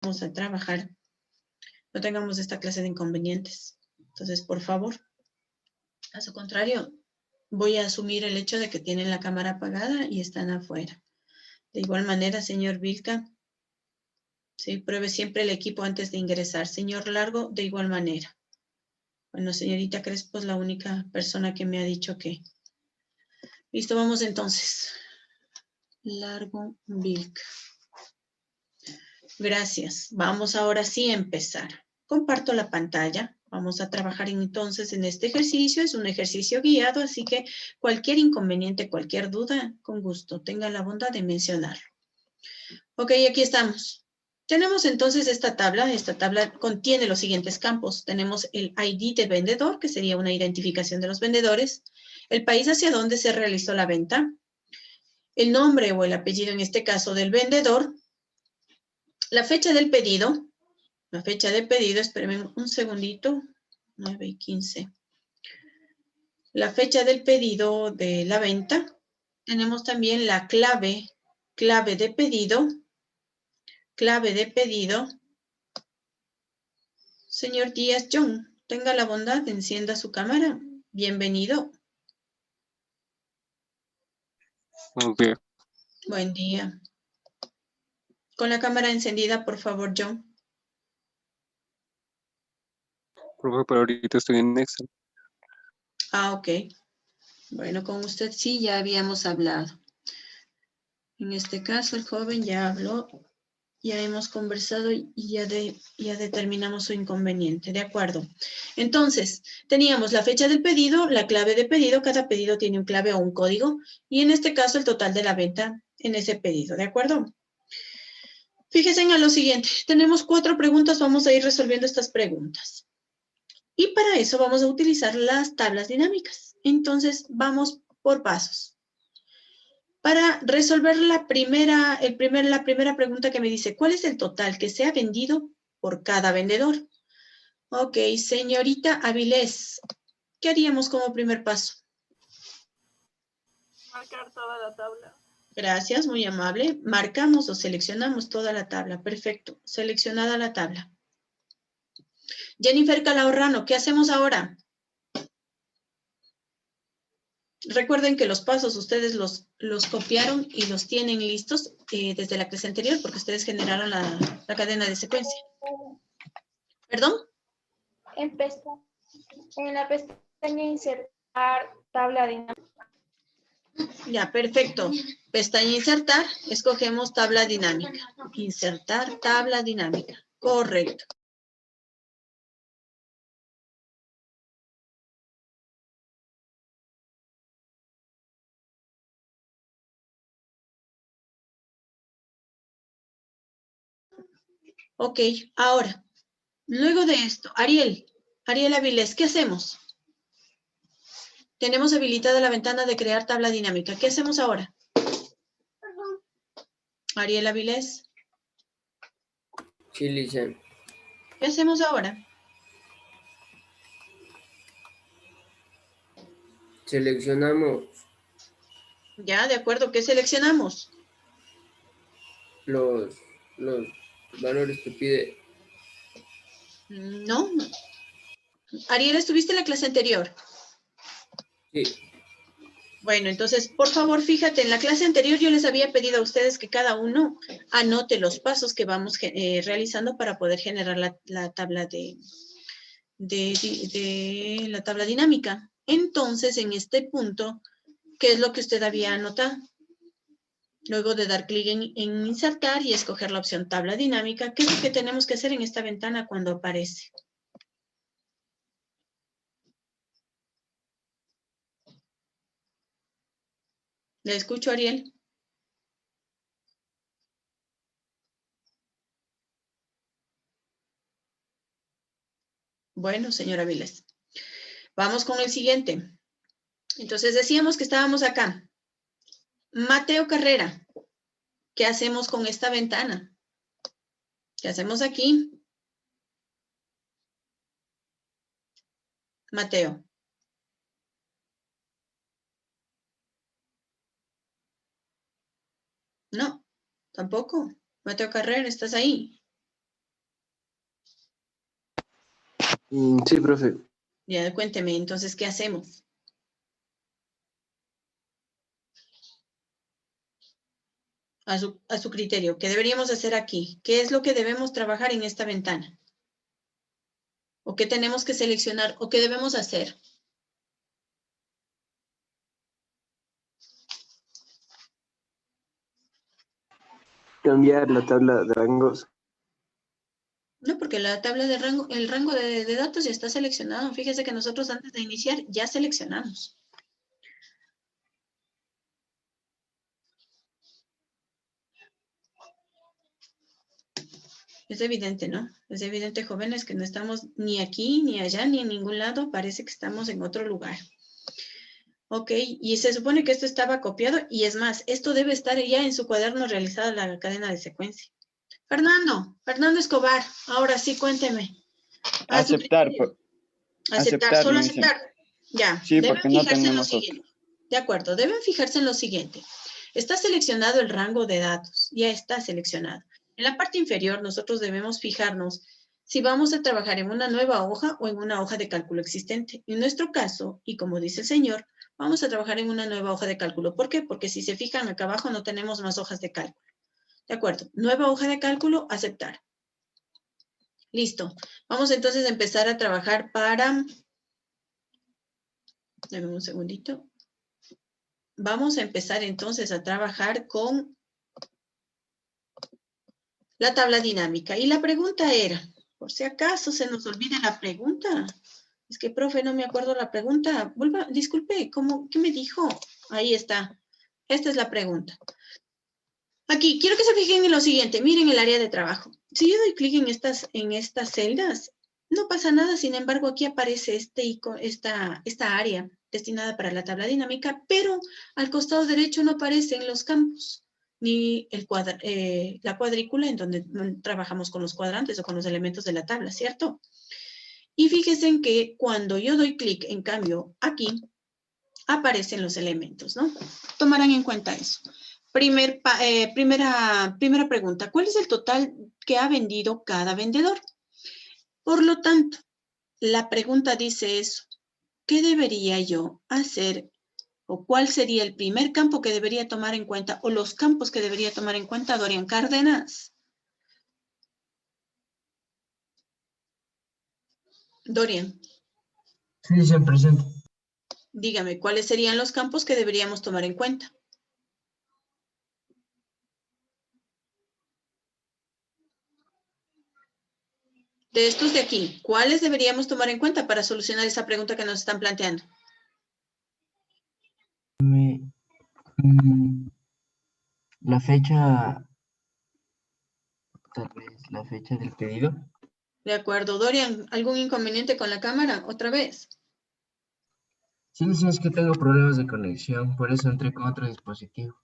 vamos a trabajar, no tengamos esta clase de inconvenientes. Entonces, por favor, a su contrario, voy a asumir el hecho de que tienen la cámara apagada y están afuera. De igual manera, señor Vilca, sí, pruebe siempre el equipo antes de ingresar. Señor Largo, de igual manera. Bueno, señorita Crespo es la única persona que me ha dicho que. Listo, vamos entonces. Largo, Vilca. Gracias. Vamos ahora sí a empezar. Comparto la pantalla. Vamos a trabajar entonces en este ejercicio. Es un ejercicio guiado, así que cualquier inconveniente, cualquier duda, con gusto, tenga la bondad de mencionarlo. Ok, aquí estamos. Tenemos entonces esta tabla. Esta tabla contiene los siguientes campos. Tenemos el ID de vendedor, que sería una identificación de los vendedores, el país hacia donde se realizó la venta, el nombre o el apellido, en este caso, del vendedor, la fecha del pedido. La fecha de pedido, espérenme un segundito, 9:15. La fecha del pedido de la venta. Tenemos también la clave de pedido. Clave de pedido. Señor Díaz John, tenga la bondad de encienda su cámara. Bienvenido. Ok, Buen día. Con la cámara encendida, por favor, John. profe, pero ahorita estoy en Excel. Ah, ok. Bueno, con usted sí ya habíamos hablado. En este caso, el joven ya habló, ya hemos conversado y ya determinamos su inconveniente. De acuerdo. Entonces, teníamos la fecha del pedido, la clave de pedido. Cada pedido tiene un clave o un código. Y en este caso, el total de la venta en ese pedido. ¿De acuerdo? Fíjense en lo siguiente. Tenemos 4 preguntas. Vamos a ir resolviendo estas preguntas. Y para eso vamos a utilizar las tablas dinámicas. Entonces, vamos por pasos. Para resolver la primera pregunta que me dice, ¿cuál es el total que se ha vendido por cada vendedor? Ok, señorita Avilés, ¿qué haríamos como primer paso? Marcar toda la tabla. Gracias, muy amable. Marcamos o seleccionamos toda la tabla. Perfecto, seleccionada la tabla. Jennifer Calahorrano, ¿qué hacemos ahora? Recuerden que los pasos ustedes los copiaron y los tienen listos desde la clase anterior porque ustedes generaron la cadena de secuencia. ¿Perdón? En la pestaña insertar tabla dinámica. Ya, perfecto. Pestaña insertar, escogemos tabla dinámica. Insertar tabla dinámica. Correcto. Ok, ahora, luego de esto, Ariel Avilés, ¿qué hacemos? Tenemos habilitada la ventana de crear tabla dinámica. ¿Qué hacemos ahora? Ariel Avilés, Sí, Lisa. ¿qué hacemos ahora? Seleccionamos Ya, de acuerdo, ¿qué seleccionamos? los valores que pide. No. Ariel, ¿estuviste en la clase anterior? Sí, Bueno, entonces, por favor, fíjate, en la clase anterior yo les había pedido a ustedes que cada uno anote los pasos que vamos realizando para poder generar la tabla de la tabla dinámica. Entonces, en este punto, ¿qué es lo que usted había anotado? Luego de dar clic en insertar y escoger la opción tabla dinámica, ¿qué es lo que tenemos que hacer en esta ventana cuando aparece? ¿Le escucho, Ariel? Bueno, señora Viles. Vamos con el siguiente. Entonces decíamos que estábamos acá. Mateo Carrera, ¿qué hacemos con esta ventana? ¿Qué hacemos aquí? Mateo. No, tampoco. Mateo Carrera, ¿estás ahí? Sí, profe. Ya, cuénteme, entonces, ¿qué hacemos? A su criterio, ¿qué deberíamos hacer aquí? ¿Qué es lo que debemos trabajar en esta ventana? ¿O qué tenemos que seleccionar? ¿O qué debemos hacer? Cambiar la tabla de rangos. No, porque la tabla de rango, el rango de datos ya está seleccionado. Fíjese que nosotros antes de iniciar ya seleccionamos. Es evidente, ¿no? Es evidente, jóvenes, que no estamos ni aquí, ni allá, ni en ningún lado. Parece que estamos en otro lugar. Ok, y se supone que esto estaba copiado. Y es más, esto debe estar ya en su cuaderno realizada la cadena de secuencia. Fernando Escobar, ahora sí, cuénteme. Aceptar, Aceptar, solo dice. aceptar. Ya, Sí, deben porque no fijarse en lo tenemos otro. siguiente. De acuerdo, deben fijarse en lo siguiente. Está seleccionado el rango de datos, ya está seleccionado. En la parte inferior nosotros debemos fijarnos si vamos a trabajar en una nueva hoja o en una hoja de cálculo existente. En nuestro caso, y como dice el señor, vamos a trabajar en una nueva hoja de cálculo. ¿Por qué? Porque si se fijan acá abajo no tenemos más hojas de cálculo. De acuerdo, nueva hoja de cálculo, aceptar. Listo. Vamos entonces a empezar a trabajar para... Dame un segundito. Vamos a empezar entonces a trabajar con la tabla dinámica. Y la pregunta era, por si acaso se nos olvida la pregunta. Es que, profe, no me acuerdo la pregunta. Disculpe, ¿qué me dijo? Ahí está. Esta es la pregunta. Aquí, quiero que se fijen en lo siguiente. Miren el área de trabajo. Si yo doy clic en estas celdas, no pasa nada. Sin embargo, aquí aparece esta área destinada para la tabla dinámica, pero al costado derecho no aparecen los campos, ni la cuadrícula en donde trabajamos con los cuadrantes o con los elementos de la tabla, ¿cierto? Y fíjense que cuando yo doy clic, en cambio, aquí, aparecen los elementos, ¿no? Tomarán en cuenta eso. Primera pregunta, ¿cuál es el total que ha vendido cada vendedor? Por lo tanto, la pregunta dice eso. ¿Qué debería yo hacer? ¿O cuál sería el primer campo que debería tomar en cuenta? ¿O los campos que debería tomar en cuenta Dorian Cárdenas? Dorian. Sí, se presenta. Dígame, ¿cuáles serían los campos que deberíamos tomar en cuenta? De estos de aquí, ¿cuáles deberíamos tomar en cuenta para solucionar esa pregunta que nos están planteando? La fecha, tal vez la fecha del pedido. De acuerdo, Dorian, ¿algún inconveniente con la cámara? ¿Otra vez? Sí, es que tengo problemas de conexión, por eso entré con otro dispositivo.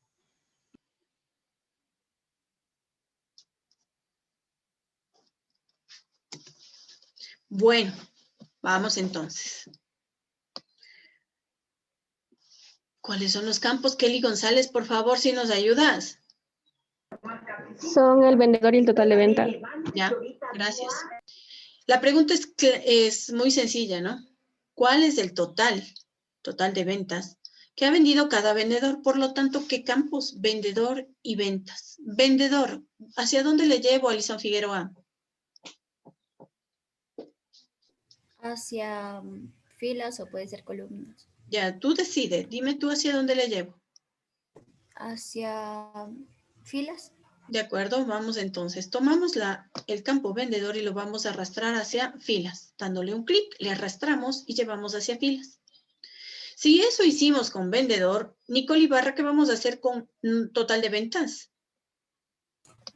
Bueno, vamos entonces. ¿Cuáles son los campos? Kelly González, por favor, si nos ayudas. Son el vendedor y el total de venta. Ya, gracias. La pregunta es muy sencilla, ¿no? ¿Cuál es el total de ventas que ha vendido cada vendedor? Por lo tanto, ¿qué campos? Vendedor y ventas. Vendedor, ¿hacia dónde le llevo a Alison Figueroa? Hacia filas o puede ser columnas. Ya, tú decides. Dime tú hacia dónde le llevo. Hacia filas. De acuerdo, vamos entonces. Tomamos el campo vendedor y lo vamos a arrastrar hacia filas. Dándole un clic, le arrastramos y llevamos hacia filas. Si eso hicimos con vendedor, Nicole Ibarra, ¿qué vamos a hacer con total de ventas?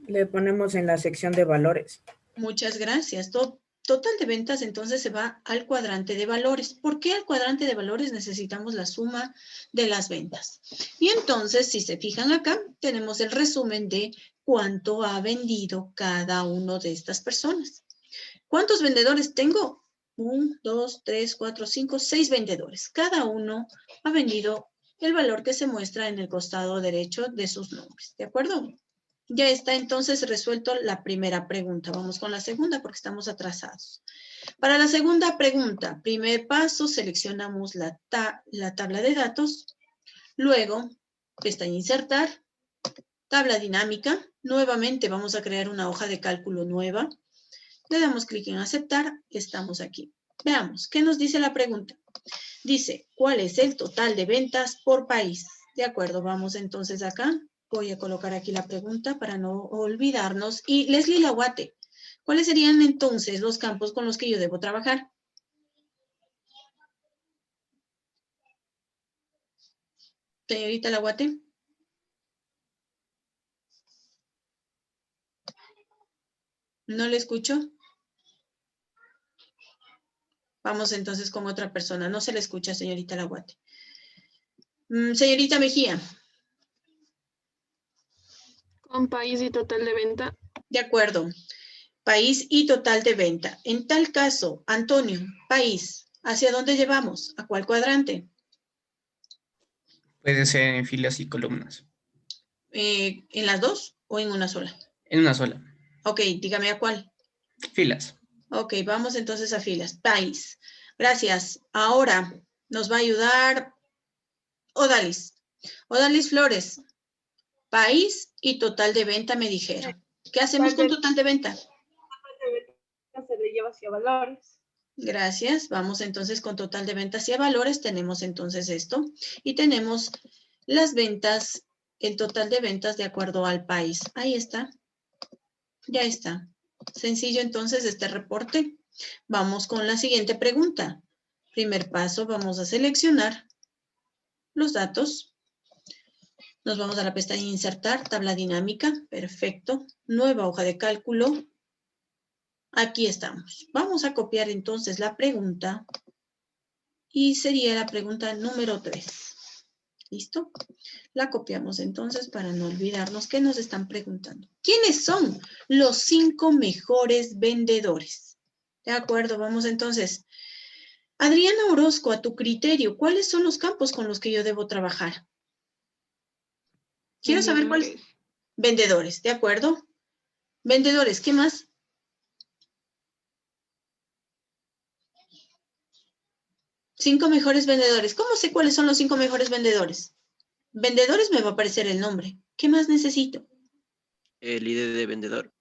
Le ponemos en la sección de valores. Muchas gracias. Total de ventas entonces se va al cuadrante de valores. ¿Por qué al cuadrante de valores necesitamos la suma de las ventas? Y entonces, si se fijan acá, tenemos el resumen de cuánto ha vendido cada uno de estas personas. ¿Cuántos vendedores tengo? 1, 2, 3, 4, 5, 6 vendedores. Cada uno ha vendido el valor que se muestra en el costado derecho de sus nombres. ¿De acuerdo? Ya está entonces resuelto la primera pregunta. Vamos con la segunda porque estamos atrasados. Para la segunda pregunta, primer paso, seleccionamos la tabla de datos. Luego, pestaña insertar, tabla dinámica. Nuevamente vamos a crear una hoja de cálculo nueva. Le damos clic en aceptar. Estamos aquí. Veamos, ¿qué nos dice la pregunta? Dice, ¿cuál es el total de ventas por país? De acuerdo, vamos entonces acá. Voy a colocar aquí la pregunta para no olvidarnos. Y Leslie Laguate, ¿cuáles serían entonces los campos con los que yo debo trabajar? Señorita Laguate. ¿No le escucho? Vamos entonces con otra persona. No se le escucha, señorita Laguate. Señorita Mejía. Con país y total de venta. De acuerdo. País y total de venta. En tal caso, Antonio, país, ¿hacia dónde llevamos? ¿A cuál cuadrante? Puede ser en filas y columnas. ¿En las dos o en una sola? En una sola. Ok, dígame a cuál. Filas. Ok, vamos entonces a filas. País. Gracias. Ahora nos va a ayudar Odalis. Odalis Flores. País y total de venta me dijeron. ¿Qué hacemos con total de venta? Se le lleva hacia valores. Gracias. Vamos entonces con total de ventas y a valores. Tenemos entonces esto. Y tenemos las ventas, el total de ventas de acuerdo al país. Ahí está. Ya está. Sencillo entonces este reporte. Vamos con la siguiente pregunta. Primer paso, vamos a seleccionar los datos. Nos vamos a la pestaña insertar, tabla dinámica. Perfecto. Nueva hoja de cálculo. Aquí estamos. Vamos a copiar entonces la pregunta y sería la pregunta número 3. ¿Listo? La copiamos entonces para no olvidarnos qué nos están preguntando. ¿Quiénes son los 5 mejores vendedores? De acuerdo, vamos entonces. Adriana Orozco, a tu criterio, ¿cuáles son los campos con los que yo debo trabajar? Quiero saber cuáles. Vendedores, ¿de acuerdo? Vendedores, ¿qué más? Cinco mejores vendedores. ¿Cómo sé cuáles son los 5 mejores vendedores? Vendedores me va a aparecer el nombre. ¿Qué más necesito? El ID de vendedor.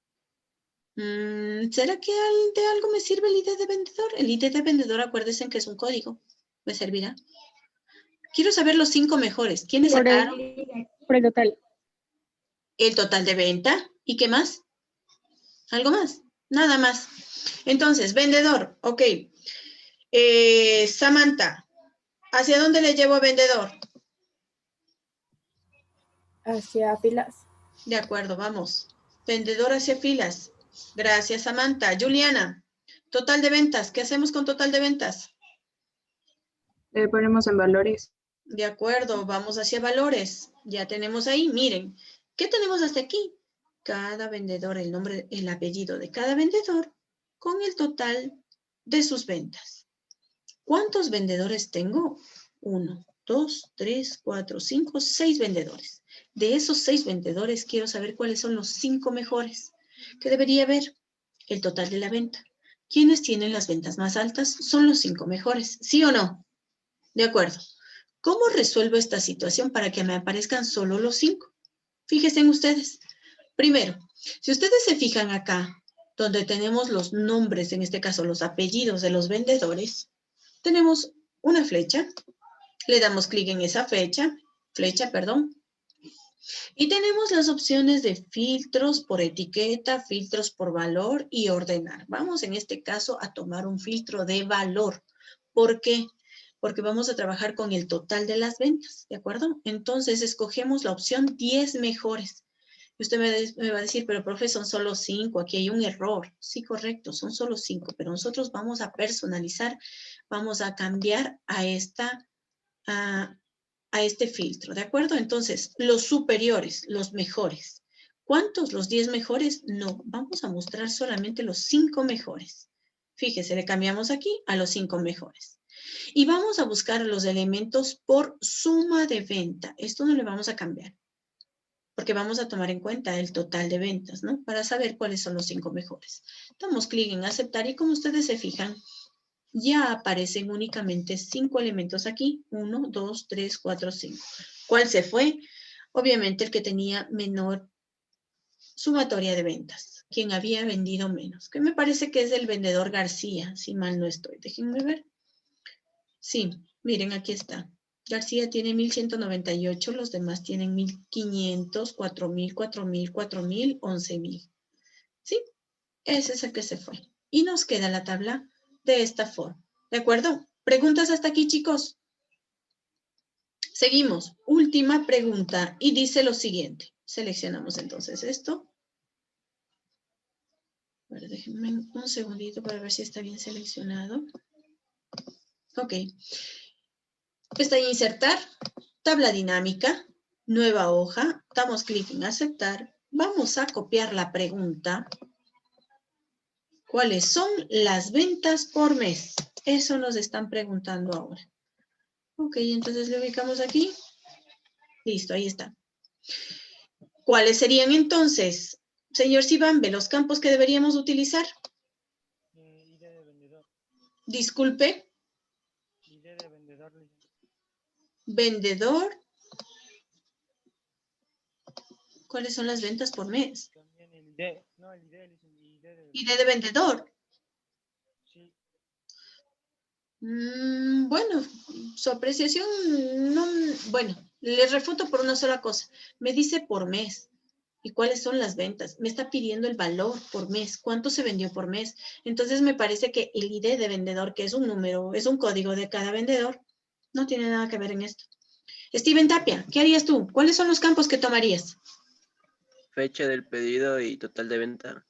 ¿Será que de algo me sirve el ID de vendedor? El ID de vendedor, acuérdense que es un código. ¿Me servirá? Quiero saber los 5 mejores. ¿Quiénes sacaron? Por el total. El total de venta. ¿Y qué más? ¿Algo más? Nada más. Entonces, vendedor. Ok. Samantha, ¿hacia dónde le llevo a vendedor? Hacia filas. De acuerdo, vamos. Vendedor hacia filas. Gracias, Samantha. Juliana, total de ventas. ¿Qué hacemos con total de ventas? Le ponemos en valores. De acuerdo, vamos hacia valores. Ya tenemos ahí, miren. ¿Qué tenemos hasta aquí? Cada vendedor, el nombre, el apellido de cada vendedor con el total de sus ventas. ¿Cuántos vendedores tengo? 1, 2, 3, 4, 5, 6 vendedores. De esos 6 vendedores quiero saber cuáles son los 5 mejores. ¿Qué debería haber? El total de la venta. ¿Quiénes tienen las ventas más altas? Son los 5 mejores. ¿Sí o no? De acuerdo. ¿Cómo resuelvo esta situación para que me aparezcan solo los 5? Fíjense en ustedes. Primero, si ustedes se fijan acá, donde tenemos los nombres, en este caso los apellidos de los vendedores, tenemos una flecha. Le damos clic en esa flecha, y tenemos las opciones de filtros por etiqueta, filtros por valor y ordenar. Vamos en este caso a tomar un filtro de valor. ¿Por qué? Porque vamos a trabajar con el total de las ventas, ¿de acuerdo? Entonces escogemos la opción 10 mejores. Usted me va a decir, pero profe, son solo 5, aquí hay un error. Sí, correcto, son solo 5, pero nosotros vamos a personalizar, vamos a cambiar a este filtro, ¿de acuerdo? Entonces, los superiores, los mejores. ¿Cuántos? ¿Los 10 mejores? No, vamos a mostrar solamente los 5 mejores. Fíjese, le cambiamos aquí a los 5 mejores. Y vamos a buscar los elementos por suma de venta. Esto no le vamos a cambiar. porque vamos a tomar en cuenta el total de ventas, ¿no? Para saber cuáles son los 5 mejores. Damos clic en aceptar y como ustedes se fijan, ya aparecen únicamente 5 elementos aquí. 1, 2, 3, 4, 5. ¿Cuál se fue? Obviamente el que tenía menor sumatoria de ventas. Quien había vendido menos. Que me parece que es el vendedor García, si mal no estoy. Déjenme ver. Sí, miren, aquí está. García tiene 1,198, los demás tienen 1,500, 4,000, 4,000, 4,000, 11,000. ¿Sí? Ese es el que se fue. Y nos queda la tabla de esta forma. ¿De acuerdo? ¿Preguntas hasta aquí, chicos? Seguimos. Última pregunta y dice lo siguiente. Seleccionamos entonces esto. A ver, déjenme un segundito para ver si está bien seleccionado. Ok. Está en insertar, tabla dinámica, nueva hoja. Damos clic en aceptar. Vamos a copiar la pregunta. ¿Cuáles son las ventas por mes? Eso nos están preguntando ahora. Ok, entonces le ubicamos aquí. Listo, ahí está. ¿Cuáles serían entonces, señor Sibambe, los campos que deberíamos utilizar? ID de vendedor. Disculpe. ID de vendedor. Vendedor. ¿Cuáles son las ventas por mes? También el ID. No, el ID de ID de vendedor. Sí. Bueno, su apreciación no, bueno, le refuto por una sola cosa. Me dice por mes. ¿Y cuáles son las ventas? Me está pidiendo el valor por mes. ¿Cuánto se vendió por mes? Entonces me parece que el ID de vendedor, que es un número, es un código de cada vendedor, no tiene nada que ver en esto. Steven Tapia, ¿qué harías tú? ¿Cuáles son los campos que tomarías? Fecha del pedido y total de venta.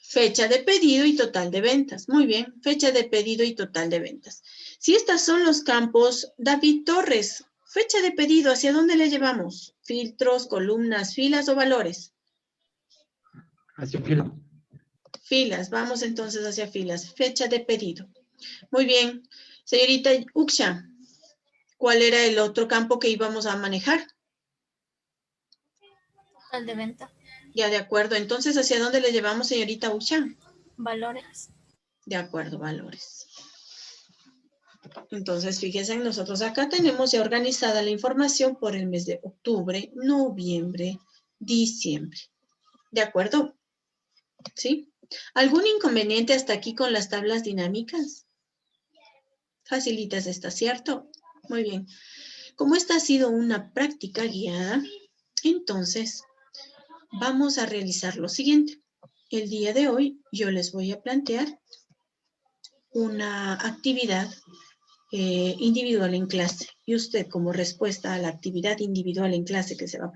Fecha de pedido y total de ventas. Muy bien, fecha de pedido y total de ventas. Si estos son los campos, David Torres, fecha de pedido, ¿hacia dónde le llevamos? ¿Filtros, columnas, filas o valores? Hacia fila. Filas, vamos entonces hacia filas. Fecha de pedido. Muy bien. Señorita Uxia, ¿cuál era el otro campo que íbamos a manejar? Total de venta. Ya, de acuerdo. Entonces, ¿hacia dónde le llevamos, señorita Uxia? Valores. De acuerdo, valores. Entonces, fíjense, nosotros acá tenemos ya organizada la información por el mes de octubre, noviembre, diciembre. ¿De acuerdo? ¿Sí? ¿Algún inconveniente hasta aquí con las tablas dinámicas? Facilitas esta, ¿cierto? Muy bien. Como esta ha sido una práctica guiada, entonces vamos a realizar lo siguiente. El día de hoy yo les voy a plantear una actividad individual en clase. Y usted, como respuesta a la actividad individual en clase que se va a